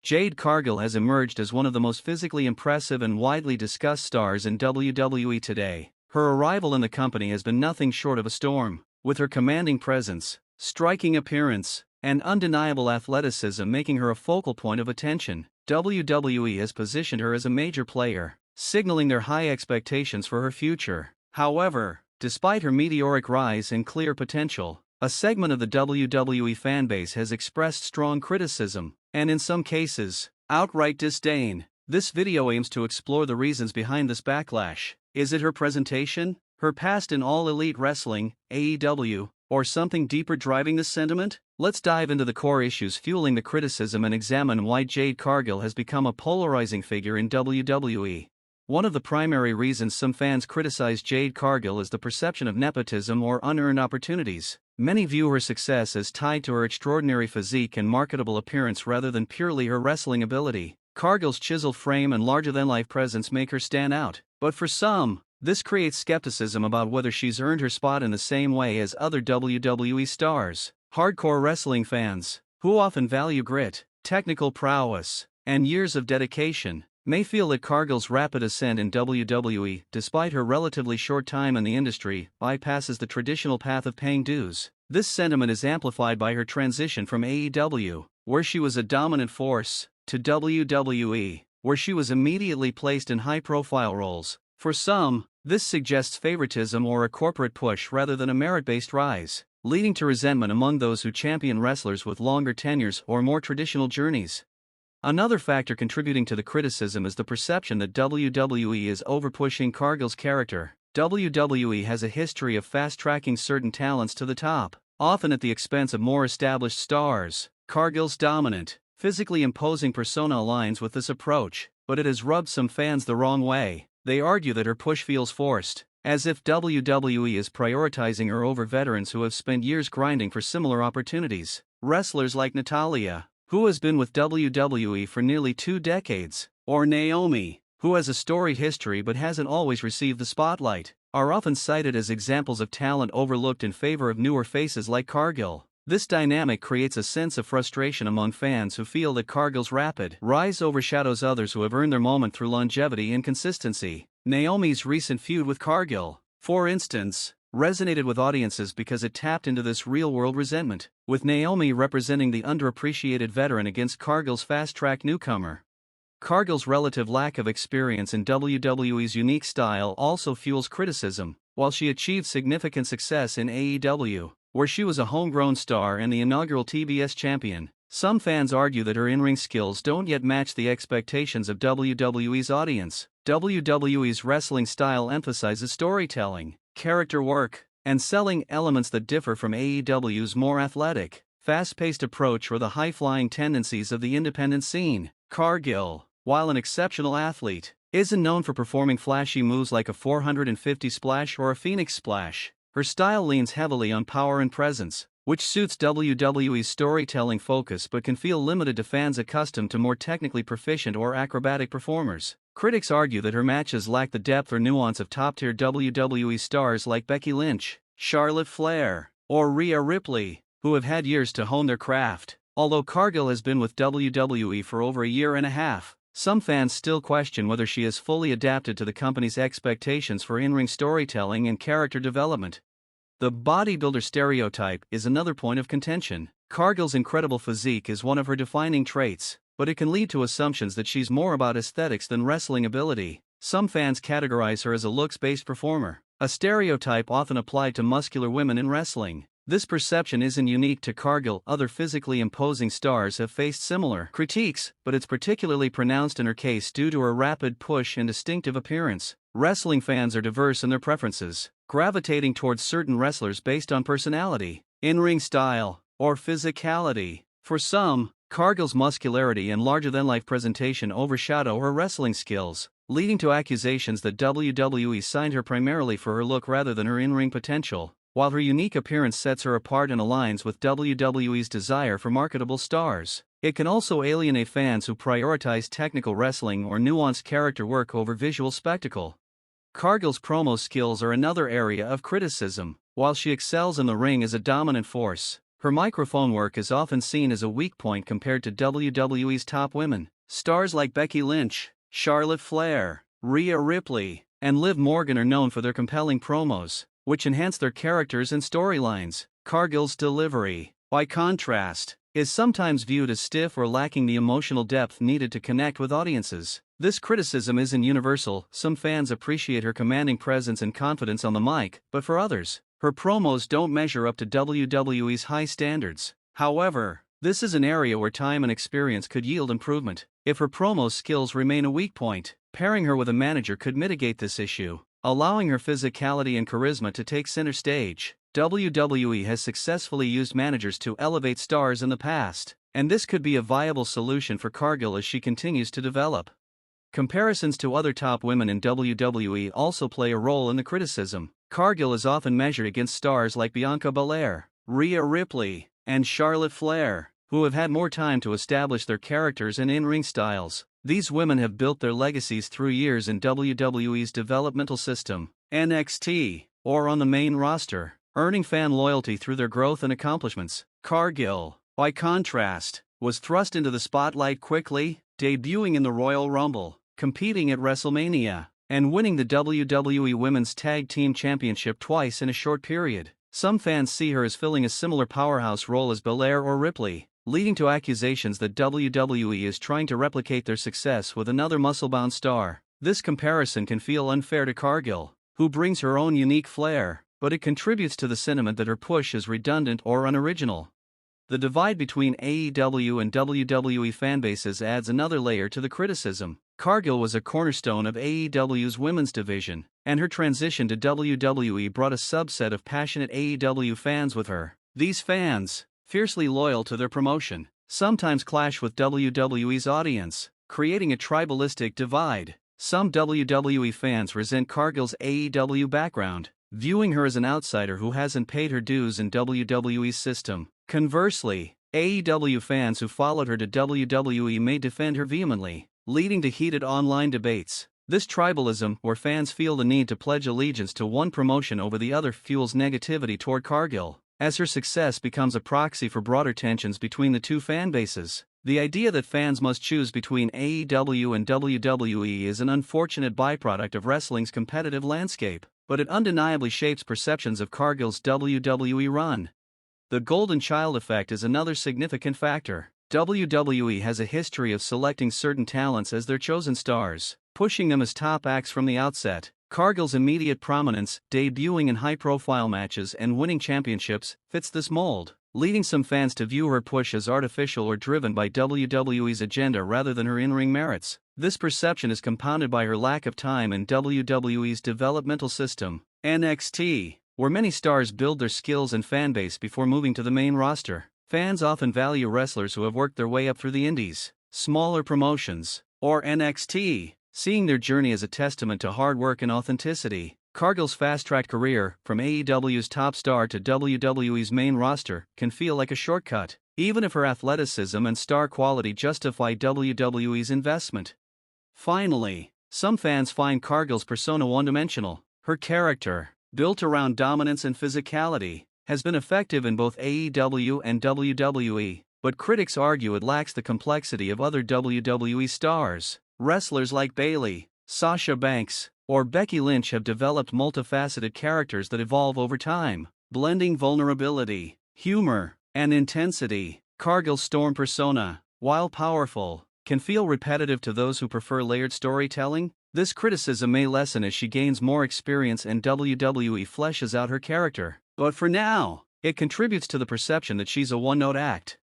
Jade Cargill has emerged as one of the most physically impressive and widely discussed stars in WWE today. Her arrival in the company has been nothing short of a storm, with her commanding presence, striking appearance, and undeniable athleticism making her a focal point of attention. WWE has positioned her as a major player, signaling their high expectations for her future. However, despite her meteoric rise and clear potential, a segment of the WWE fanbase has expressed strong criticism, and in some cases, outright disdain. This video aims to explore the reasons behind this backlash. Is it her presentation, her past in All Elite Wrestling, AEW, or something deeper driving this sentiment? Let's dive into the core issues fueling the criticism and examine why Jade Cargill has become a polarizing figure in WWE. One of the primary reasons some fans criticize Jade Cargill is the perception of nepotism or unearned opportunities. Many view her success as tied to her extraordinary physique and marketable appearance rather than purely her wrestling ability. Cargill's chiseled frame and larger-than-life presence make her stand out, but for some, this creates skepticism about whether she's earned her spot in the same way as other WWE stars. Hardcore wrestling fans, who often value grit, technical prowess, and years of dedication, may feel that Cargill's rapid ascent in WWE, despite her relatively short time in the industry, bypasses the traditional path of paying dues. This sentiment is amplified by her transition from AEW, where she was a dominant force, to WWE, where she was immediately placed in high-profile roles. For some, this suggests favoritism or a corporate push rather than a merit-based rise, leading to resentment among those who champion wrestlers with longer tenures or more traditional journeys. Another factor contributing to the criticism is the perception that WWE is overpushing Cargill's character. WWE has a history of fast-tracking certain talents to the top, often at the expense of more established stars. Cargill's dominant, physically imposing persona aligns with this approach, but it has rubbed some fans the wrong way. They argue that her push feels forced, as if WWE is prioritizing her over veterans who have spent years grinding for similar opportunities. Wrestlers like Natalya, who has been with WWE for nearly 2 decades, or Naomi, who has a storied history but hasn't always received the spotlight, are often cited as examples of talent overlooked in favor of newer faces like Cargill. This dynamic creates a sense of frustration among fans who feel that Cargill's rapid rise overshadows others who have earned their moment through longevity and consistency. Naomi's recent feud with Cargill, for instance, resonated with audiences because it tapped into this real-world resentment, with Naomi representing the underappreciated veteran against Cargill's fast-track newcomer. Cargill's relative lack of experience in WWE's unique style also fuels criticism. While she achieved significant success in AEW, where she was a homegrown star and the inaugural TBS champion, some fans argue that her in-ring skills don't yet match the expectations of WWE's audience. WWE's wrestling style emphasizes storytelling, character work, and selling elements that differ from AEW's more athletic, fast-paced approach or the high-flying tendencies of the independent scene. Cargill, while an exceptional athlete, isn't known for performing flashy moves like a 450 splash or a Phoenix splash. Her style leans heavily on power and presence, which suits WWE's storytelling focus but can feel limited to fans accustomed to more technically proficient or acrobatic performers. Critics argue that her matches lack the depth or nuance of top-tier WWE stars like Becky Lynch, Charlotte Flair, or Rhea Ripley, who have had years to hone their craft. Although Cargill has been with WWE for over a year and a half, some fans still question whether she has fully adapted to the company's expectations for in-ring storytelling and character development. The bodybuilder stereotype is another point of contention. Cargill's incredible physique is one of her defining traits, but it can lead to assumptions that she's more about aesthetics than wrestling ability. Some fans categorize her as a looks-based performer, a stereotype often applied to muscular women in wrestling. This perception isn't unique to Cargill. Other physically imposing stars have faced similar critiques, but it's particularly pronounced in her case due to her rapid push and distinctive appearance. Wrestling fans are diverse in their preferences, gravitating towards certain wrestlers based on personality, in-ring style, or physicality. For some, Cargill's muscularity and larger-than-life presentation overshadow her wrestling skills, leading to accusations that WWE signed her primarily for her look rather than her in-ring potential. While her unique appearance sets her apart and aligns with WWE's desire for marketable stars, it can also alienate fans who prioritize technical wrestling or nuanced character work over visual spectacle. Cargill's promo skills are another area of criticism. While she excels in the ring as a dominant force, Her microphone work is often seen as a weak point compared to WWE's top women. Stars like Becky Lynch, Charlotte Flair, Rhea Ripley, and Liv Morgan are known for their compelling promos, which enhance their characters and storylines. Cargill's delivery, by contrast, is sometimes viewed as stiff or lacking the emotional depth needed to connect with audiences. This criticism isn't universal. Some fans appreciate her commanding presence and confidence on the mic, but for others, her promos don't measure up to WWE's high standards. However, this is an area where time and experience could yield improvement. If her promo skills remain a weak point, pairing her with a manager could mitigate this issue, allowing her physicality and charisma to take center stage. WWE has successfully used managers to elevate stars in the past, and this could be a viable solution for Cargill as she continues to develop. Comparisons to other top women in WWE also play a role in the criticism. Cargill is often measured against stars like Bianca Belair, Rhea Ripley, and Charlotte Flair, who have had more time to establish their characters and in-ring styles. These women have built their legacies through years in WWE's developmental system, NXT, or on the main roster, earning fan loyalty through their growth and accomplishments. Cargill, by contrast, was thrust into the spotlight quickly, debuting in the Royal Rumble, competing at WrestleMania, and winning the WWE Women's Tag Team Championship twice in a short period. Some fans see her as filling a similar powerhouse role as Belair or Ripley, leading to accusations that WWE is trying to replicate their success with another muscle-bound star. This comparison can feel unfair to Cargill, who brings her own unique flair, but it contributes to the sentiment that her push is redundant or unoriginal. The divide between AEW and WWE fanbases adds another layer to the criticism. Cargill was a cornerstone of AEW's women's division, and her transition to WWE brought a subset of passionate AEW fans with her. These fans, fiercely loyal to their promotion, sometimes clash with WWE's audience, creating a tribalistic divide. Some WWE fans resent Cargill's AEW background, viewing her as an outsider who hasn't paid her dues in WWE's system. Conversely, AEW fans who followed her to WWE may defend her vehemently, leading to heated online debates. This tribalism, where fans feel the need to pledge allegiance to one promotion over the other, fuels negativity toward Cargill, as her success becomes a proxy for broader tensions between the two fan bases. The idea that fans must choose between AEW and WWE is an unfortunate byproduct of wrestling's competitive landscape, but it undeniably shapes perceptions of Cargill's WWE run. The golden child effect is another significant factor. WWE has a history of selecting certain talents as their chosen stars, pushing them as top acts from the outset. Cargill's immediate prominence, debuting in high-profile matches and winning championships, fits this mold, leading some fans to view her push as artificial or driven by WWE's agenda rather than her in-ring merits. This perception is compounded by her lack of time in WWE's developmental system, NXT, where many stars build their skills and fanbase before moving to the main roster. Fans often value wrestlers who have worked their way up through the indies, smaller promotions, or NXT, seeing their journey as a testament to hard work and authenticity. Cargill's fast-tracked career, from AEW's top star to WWE's main roster, can feel like a shortcut, even if her athleticism and star quality justify WWE's investment. Finally, some fans find Cargill's persona one-dimensional. Her character, built around dominance and physicality, has been effective in both AEW and WWE, but critics argue it lacks the complexity of other WWE stars. Wrestlers like Bayley, Sasha Banks, or Becky Lynch have developed multifaceted characters that evolve over time, blending vulnerability, humor, and intensity. Cargill's Storm persona, while powerful, can feel repetitive to those who prefer layered storytelling. This criticism may lessen as she gains more experience and WWE fleshes out her character, but for now, it contributes to the perception that she's a one-note act.